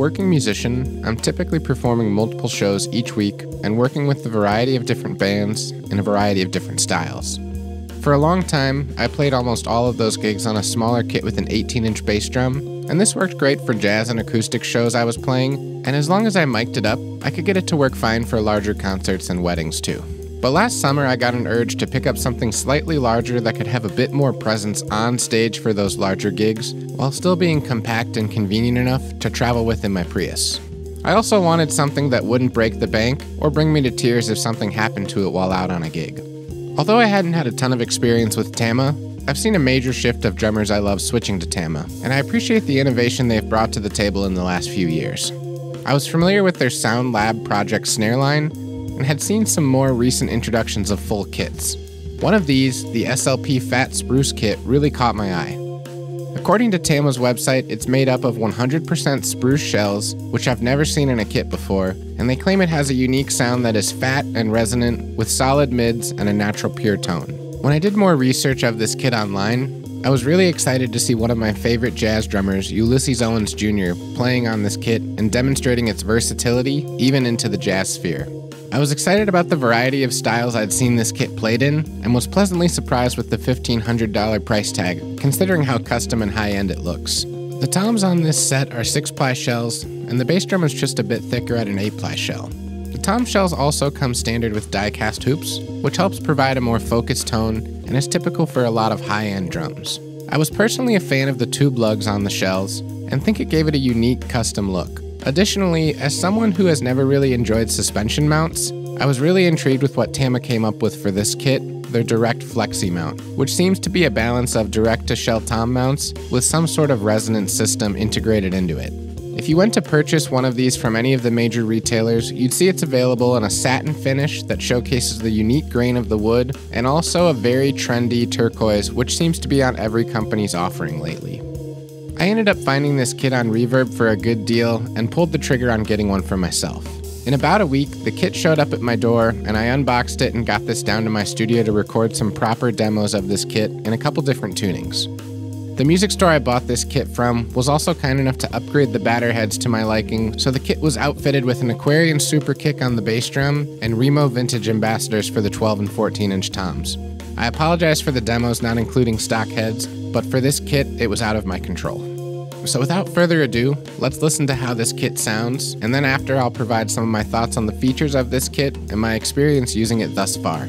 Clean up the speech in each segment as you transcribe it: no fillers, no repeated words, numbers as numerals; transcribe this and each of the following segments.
working musician, I'm typically performing multiple shows each week and working with a variety of different bands in a variety of different styles. For a long time, I played almost all of those gigs on a smaller kit with an 18-inch bass drum, and this worked great for jazz and acoustic shows I was playing, and as long as I mic'd it up, I could get it to work fine for larger concerts and weddings too. But last summer I got an urge to pick up something slightly larger that could have a bit more presence on stage for those larger gigs, while still being compact and convenient enough to travel with in my Prius. I also wanted something that wouldn't break the bank or bring me to tears if something happened to it while out on a gig. Although I hadn't had a ton of experience with Tama, I've seen a major shift of drummers I love switching to Tama, and I appreciate the innovation they've brought to the table in the last few years. I was familiar with their Sound Lab project snare line, and had seen some more recent introductions of full kits. One of these, the S.L.P. Fat Spruce kit, really caught my eye. According to Tama's website, it's made up of 100% spruce shells, which I've never seen in a kit before, and they claim it has a unique sound that is fat and resonant, with solid mids and a natural pure tone. When I did more research of this kit online, I was really excited to see one of my favorite jazz drummers, Ulysses Owens Jr., playing on this kit and demonstrating its versatility even into the jazz sphere. I was excited about the variety of styles I'd seen this kit played in, and was pleasantly surprised with the $1,500 price tag, considering how custom and high-end it looks. The toms on this set are 6-ply shells, and the bass drum is just a bit thicker at an 8-ply shell. The tom shells also come standard with die-cast hoops, which helps provide a more focused tone and is typical for a lot of high-end drums. I was personally a fan of the tube lugs on the shells, and think it gave it a unique custom look. Additionally, as someone who has never really enjoyed suspension mounts, I was really intrigued with what Tama came up with for this kit, their direct flexi mount, which seems to be a balance of direct-to-shell tom mounts with some sort of resonance system integrated into it. If you went to purchase one of these from any of the major retailers, you'd see it's available in a satin finish that showcases the unique grain of the wood, and also a very trendy turquoise, which seems to be on every company's offering lately. I ended up finding this kit on Reverb for a good deal and pulled the trigger on getting one for myself. In about a week, the kit showed up at my door and I unboxed it and got this down to my studio to record some proper demos of this kit in a couple different tunings. The music store I bought this kit from was also kind enough to upgrade the batter heads to my liking, so the kit was outfitted with an Aquarian Super Kick on the bass drum and Remo Vintage Ambassadors for the 12 and 14-inch toms. I apologize for the demos not including stock heads, but for this kit, it was out of my control. So without further ado, let's listen to how this kit sounds, and then after I'll provide some of my thoughts on the features of this kit and my experience using it thus far.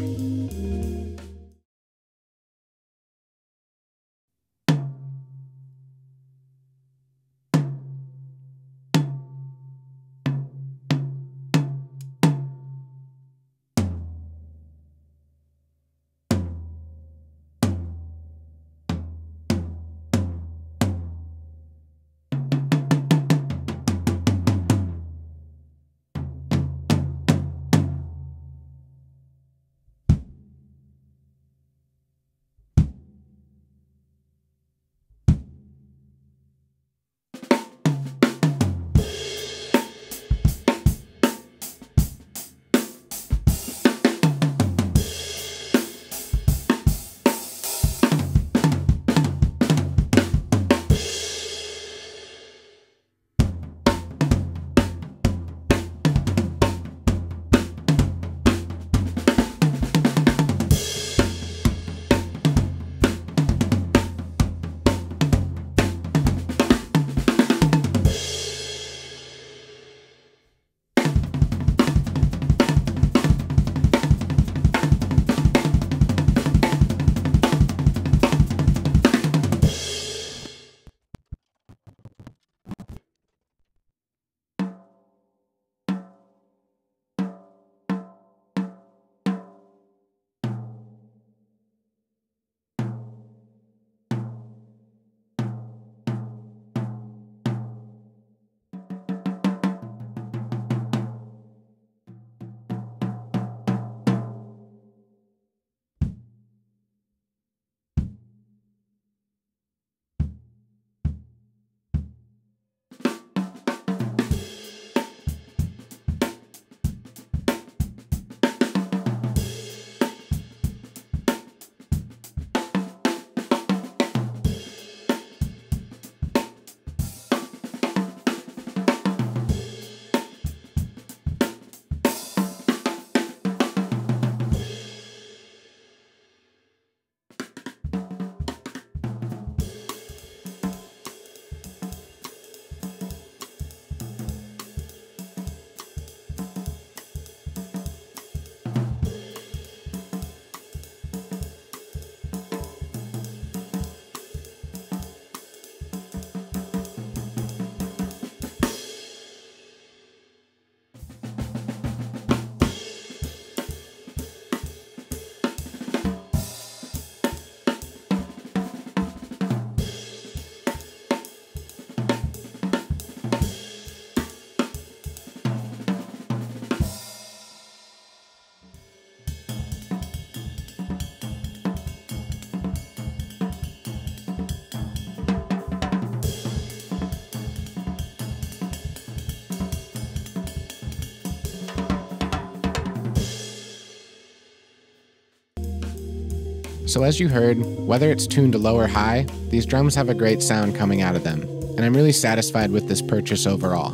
So as you heard, whether it's tuned low or high, these drums have a great sound coming out of them, and I'm really satisfied with this purchase overall.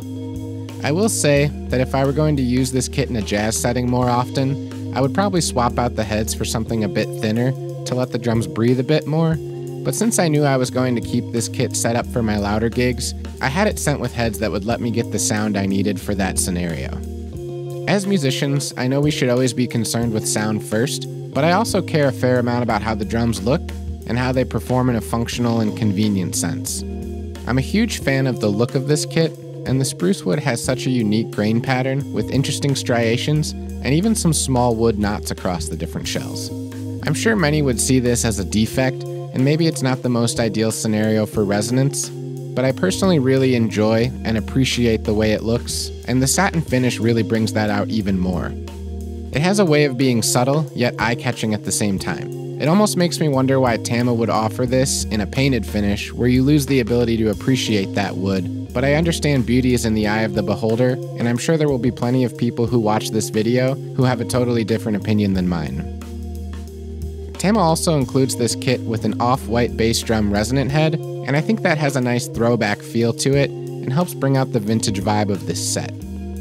I will say that if I were going to use this kit in a jazz setting more often, I would probably swap out the heads for something a bit thinner to let the drums breathe a bit more, but since I knew I was going to keep this kit set up for my louder gigs, I had it sent with heads that would let me get the sound I needed for that scenario. As musicians, I know we should always be concerned with sound first, but I also care a fair amount about how the drums look and how they perform in a functional and convenient sense. I'm a huge fan of the look of this kit, and the spruce wood has such a unique grain pattern with interesting striations and even some small wood knots across the different shells. I'm sure many would see this as a defect, and maybe it's not the most ideal scenario for resonance, but I personally really enjoy and appreciate the way it looks, and the satin finish really brings that out even more. It has a way of being subtle, yet eye-catching at the same time. It almost makes me wonder why Tama would offer this in a painted finish where you lose the ability to appreciate that wood, but I understand beauty is in the eye of the beholder, and I'm sure there will be plenty of people who watch this video who have a totally different opinion than mine. Tama also includes this kit with an off-white bass drum resonant head, and I think that has a nice throwback feel to it and helps bring out the vintage vibe of this set.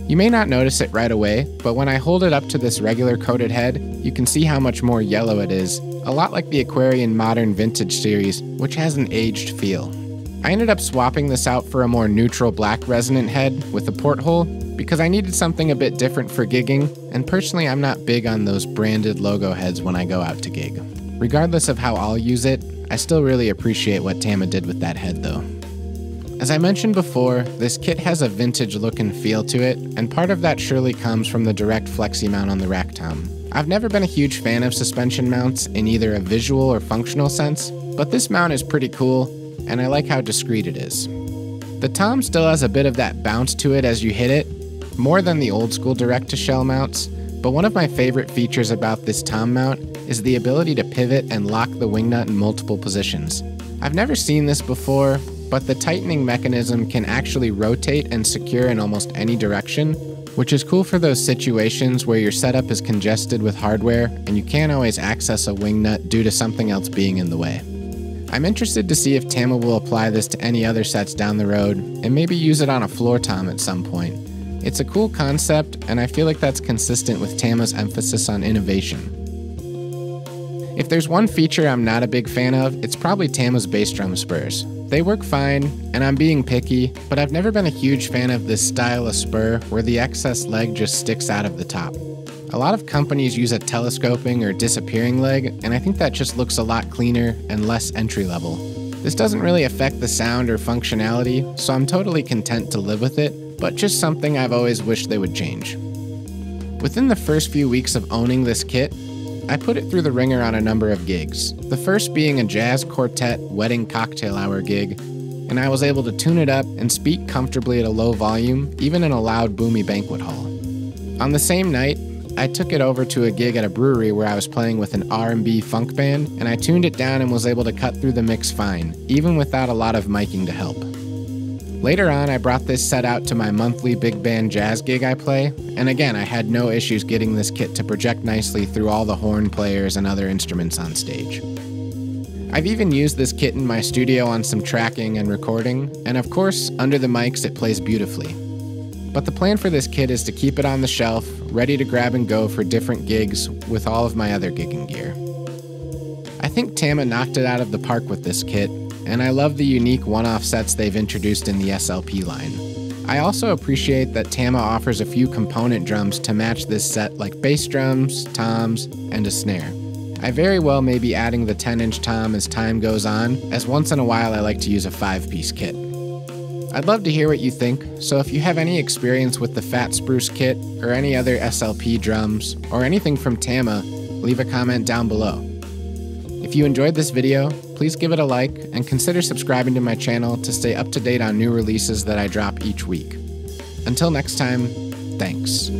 You may not notice it right away, but when I hold it up to this regular coated head, you can see how much more yellow it is, a lot like the Aquarian Modern Vintage series, which has an aged feel. I ended up swapping this out for a more neutral black resonant head with a porthole because I needed something a bit different for gigging, and personally I'm not big on those branded logo heads when I go out to gig. Regardless of how I'll use it, I still really appreciate what Tama did with that head though. As I mentioned before, this kit has a vintage look and feel to it, and part of that surely comes from the direct flexi mount on the rack tom. I've never been a huge fan of suspension mounts in either a visual or functional sense, but this mount is pretty cool, and I like how discreet it is. The tom still has a bit of that bounce to it as you hit it, more than the old school direct-to-shell mounts, but one of my favorite features about this tom mount is the ability to pivot and lock the wing nut in multiple positions. I've never seen this before, but the tightening mechanism can actually rotate and secure in almost any direction, which is cool for those situations where your setup is congested with hardware and you can't always access a wing nut due to something else being in the way. I'm interested to see if Tama will apply this to any other sets down the road and maybe use it on a floor tom at some point. It's a cool concept, and I feel like that's consistent with Tama's emphasis on innovation. If there's one feature I'm not a big fan of, it's probably Tama's bass drum spurs. They work fine, and I'm being picky, but I've never been a huge fan of this style of spur where the excess leg just sticks out of the top. A lot of companies use a telescoping or disappearing leg, and I think that just looks a lot cleaner and less entry-level. This doesn't really affect the sound or functionality, so I'm totally content to live with it, but just something I've always wished they would change. Within the first few weeks of owning this kit, I put it through the ringer on a number of gigs, the first being a jazz quartet wedding cocktail hour gig, and I was able to tune it up and speak comfortably at a low volume, even in a loud, boomy banquet hall. On the same night, I took it over to a gig at a brewery where I was playing with an R&B funk band, and I tuned it down and was able to cut through the mix fine, even without a lot of miking to help. Later on, I brought this set out to my monthly big band jazz gig I play, and again, I had no issues getting this kit to project nicely through all the horn players and other instruments on stage. I've even used this kit in my studio on some tracking and recording, and of course, under the mics it plays beautifully. But the plan for this kit is to keep it on the shelf, ready to grab and go for different gigs with all of my other gigging gear. I think Tama knocked it out of the park with this kit, and I love the unique one-off sets they've introduced in the S.L.P line. I also appreciate that Tama offers a few component drums to match this set, like bass drums, toms, and a snare. I very well may be adding the 10-inch tom as time goes on, as once in a while I like to use a 5-piece kit. I'd love to hear what you think, so if you have any experience with the Fat Spruce kit, or any other S.L.P drums, or anything from Tama, leave a comment down below. If you enjoyed this video, please give it a like and consider subscribing to my channel to stay up to date on new releases that I drop each week. Until next time, thanks.